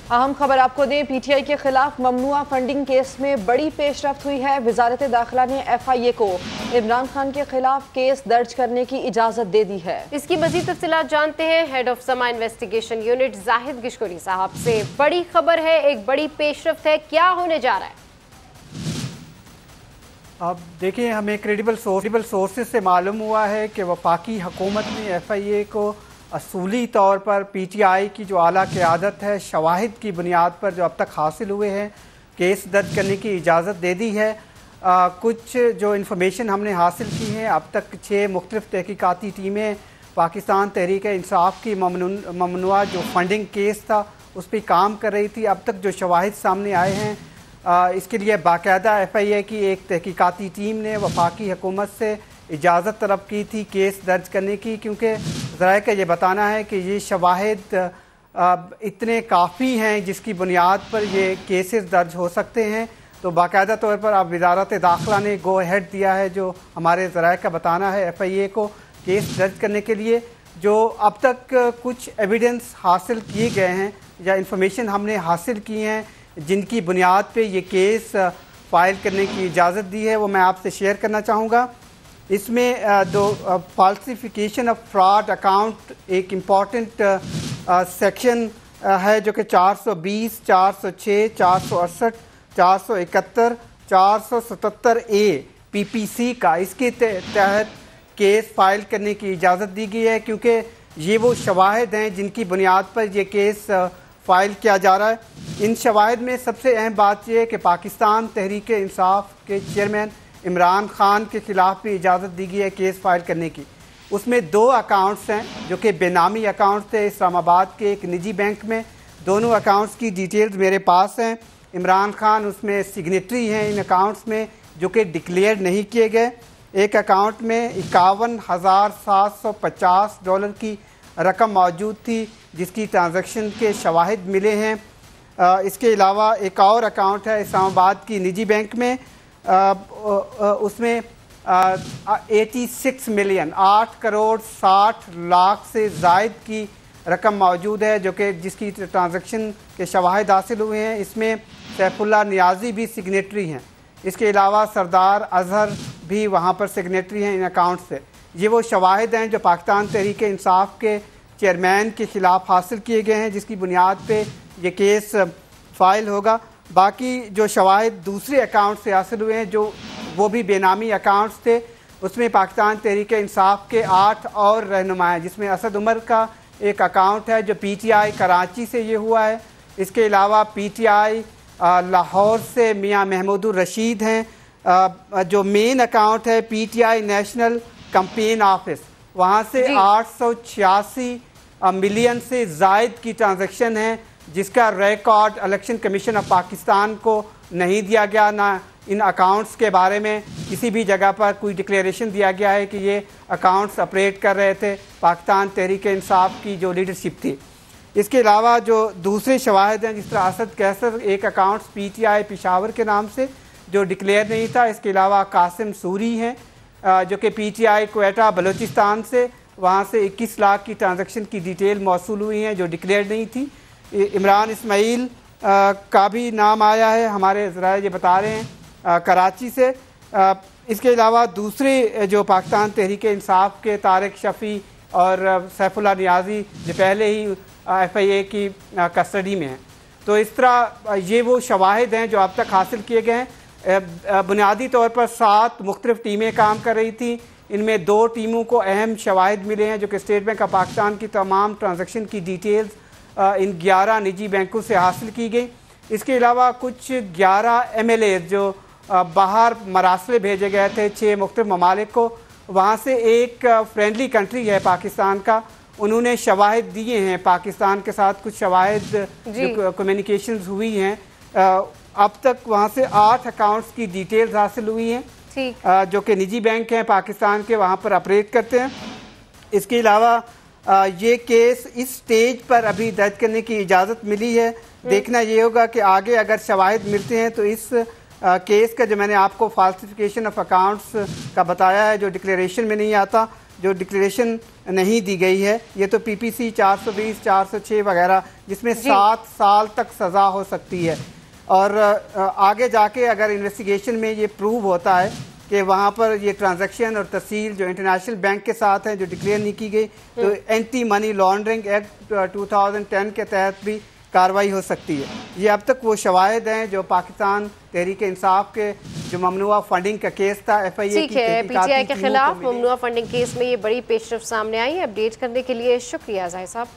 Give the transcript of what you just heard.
अहम खबर आपको दें, पीटीआई के खिलाफ ममनुआ फंडिंग केस में बड़ी पेशरफ्त हुई है। वजारत दाखिला ने एफआईए को इमरान खान के खिलाफ केस दर्ज करने की इजाजत दे दी है। इसकी मजीद तफसीलात जानते हैं हेड ऑफ समा इन्वेस्टिगेशन यूनिट जाहिद गिशकोरी साहब से। बड़ी खबर है, एक बड़ी पेशरफ्त है, क्या होने जा रहा है? अब देखिए, हमें क्रेडिबल सोर्सेज से मालूम हुआ है कि वफाकी हुकूमत ने एफआईए को असूली तौर पर पीटीआई की जो आला क़यादत है, शवाहिद की बुनियाद पर जो अब तक हासिल हुए हैं, केस दर्ज करने की इजाज़त दे दी है। कुछ जो इन्फॉर्मेशन हमने हासिल की है, अब तक 6 मुख्तलिफ तहकीकाती टीमें पाकिस्तान तहरीक इंसाफ की ममनुआ जो फंडिंग केस था उस पर काम कर रही थी। अब तक जो शवाहिद सामने आए हैं, इसके लिए बाकायदा एफआईए की एक तहकीकाती टीम ने वफाकी हुकूमत से इजाज़त तलब की थी केस दर्ज करने की, क्योंकि ज़राए का ये बताना है कि ये शवाहिद इतने काफ़ी हैं जिसकी बुनियाद पर ये केसेस दर्ज हो सकते हैं। तो बाकायदा तौर पर अब वजारत दाखिला ने गो अहेड दिया है, जो हमारे ज़राए का बताना है, एफआईए को केस दर्ज करने के लिए। जो अब तक कुछ एविडेंस हासिल किए गए हैं या इंफॉर्मेशन हमने हासिल की हैं जिनकी बुनियाद पे ये केस फाइल करने की इजाज़त दी है, वो मैं आपसे शेयर करना चाहूँगा। इसमें फाल्सिफिकेशन ऑफ फ्रॉड अकाउंट एक इम्पॉर्टेंट सेक्शन है, जो कि 420, 406, 468, 471, 477A PPC का, इसके तहत केस फाइल करने की इजाज़त दी गई है, क्योंकि ये वो शवाहिद हैं जिनकी बुनियाद पर ये केस फाइल किया जा रहा है। इन शवाहिद में सबसे अहम बात यह है कि पाकिस्तान तहरीक इंसाफ के चेयरमैन इमरान खान के ख़िलाफ़ भी इजाज़त दी गई है केस फाइल करने की। उसमें 2 अकाउंट्स हैं जो कि बेनामी अकाउंट्स थे इस्लामाबाद के एक निजी बैंक में। दोनों अकाउंट्स की डिटेल्स मेरे पास हैं। इमरान खान उसमें सिग्नेटरी हैं इन अकाउंट्स में, जो कि डिक्लेयर नहीं किए गए। एक अकाउंट में $51,750 की रकम मौजूद थी जिसकी ट्रांजैक्शन के शवाहिद मिले हैं। इसके अलावा एक और अकाउंट है इस्लामाबाद की निजी बैंक में, उसमें 86 मिलियन 8 करोड़ 60 लाख से ज़ायद की रकम मौजूद है, जो कि जिसकी ट्रांजैक्शन के शवाहिद हासिल हुए हैं। इसमें सैफुल्लाह नियाज़ी भी सिग्नेटरी हैं। इसके अलावा सरदार अजहर भी वहाँ पर सिग्नेटरी हैं इन अकाउंट से। ये वो शवाहिद हैं जो पाकिस्तान तहरीक इंसाफ के चेयरमैन के ख़िलाफ़ हासिल किए गए हैं, जिसकी बुनियाद पे ये केस फ़ाइल होगा। बाकी जो शवाहिद दूसरे अकाउंट से हासिल हुए हैं, जो वो भी बेनामी अकाउंट्स थे, उसमें पाकिस्तान तहरीक इंसाफ के 8 और रहनुमा हैं, जिसमें असद उमर का एक अकाउंट है जो पीटीआई कराची से ये हुआ है। इसके अलावा पीटीआई लाहौर से मियाँ महमूदुर रशीद हैं। जो मेन अकाउंट है पीटीआई नेशनल कैंपेन ऑफिस, वहाँ से 886 मिलियन से ज़ायद की ट्रांजैक्शन है, जिसका record election commission of Pakistan को नहीं दिया गया। ना इन अकाउंट्स के बारे में किसी भी जगह पर कोई डिक्लेरेशन दिया गया है कि ये अकाउंट्स ऑपरेट कर रहे थे पाकिस्तान तहरीक इंसाफ की जो लीडरशिप थी। इसके अलावा जो दूसरे शवाहिद हैं, जिस तरह असद कैसर एक अकाउंट्स पीटीआई पेशावर के नाम से जो डिक्लेयर नहीं था। इसके अलावा कासिम सूरी हैं जो कि पीटीआई क्वेटा बलूचिस्तान से, वहाँ से 21 लाख की ट्रांजैक्शन की डिटेल मौसूल हुई हैं जो डिक्लेयर नहीं थी। इमरान इस्माइल का भी नाम आया है, हमारे ज़राए ये बता रहे हैं कराची से। इसके अलावा दूसरे जो पाकिस्तान तहरीक इंसाफ के तारिक शफ़ी और सैफुल्लाह नियाज़ी जो पहले ही एफआईए की कस्टडी में हैं। तो इस तरह ये वो शवाहिद हैं जो अब तक हासिल किए गए हैं। बुनियादी तौर पर 7 मुख्तलिफ टीमें काम कर रही थी। इनमें 2 टीमों को अहम शवाहिद मिले हैं, जो कि स्टेट बैंक ऑफ पाकिस्तान की तमाम ट्रांजैक्शन की डिटेल्स इन 11 निजी बैंकों से हासिल की गई। इसके अलावा कुछ 11 MLA जो बाहर मरासले भेजे गए थे 6 मुख्तलिफ ममालिक को, वहाँ से एक फ्रेंडली कंट्री है पाकिस्तान का, उन्होंने शवाहिद दिए हैं पाकिस्तान के साथ। कुछ शवाहिद जो कम्युनिकेशंस हुई हैं, अब तक वहाँ से 8 अकाउंट्स की डिटेल्स हासिल हुई हैं, जो कि निजी बैंक हैं पाकिस्तान के, वहाँ पर ऑपरेट करते हैं। इसके अलावा ये केस इस स्टेज पर अभी दर्ज करने की इजाज़त मिली है। देखना ये होगा कि आगे अगर शवाहिद मिलते हैं तो इस केस का, जो मैंने आपको फाल्सिफिकेशन ऑफ अकाउंट्स का बताया है जो डिक्लेरेशन में नहीं आता, जो डिक्लेरेशन नहीं दी गई है, ये तो PPC 420, 406 वगैरह, जिसमें 7 साल तक सज़ा हो सकती है। और आगे जाके अगर इन्वेस्टिगेशन में ये प्रूव होता है कि वहाँ पर ये ट्रांजैक्शन और तहसील जो इंटरनेशनल बैंक के साथ है जो डिक्लेयर नहीं की गई, तो एंटी मनी लॉन्ड्रिंग एक्ट 2010 के तहत भी कार्रवाई हो सकती है। ये अब तक वो शवाहिद हैं जो पाकिस्तान तहरीक इंसाफ के जो ममनुआ फंडिंग का केस था FIA ठीक है, PTI के खिलाफ ममनुआ फंडिंग केस में ये बड़ी पेशरफ्त सामने आई है। अपडेट करने के लिए शुक्रिया जाहिद साहब।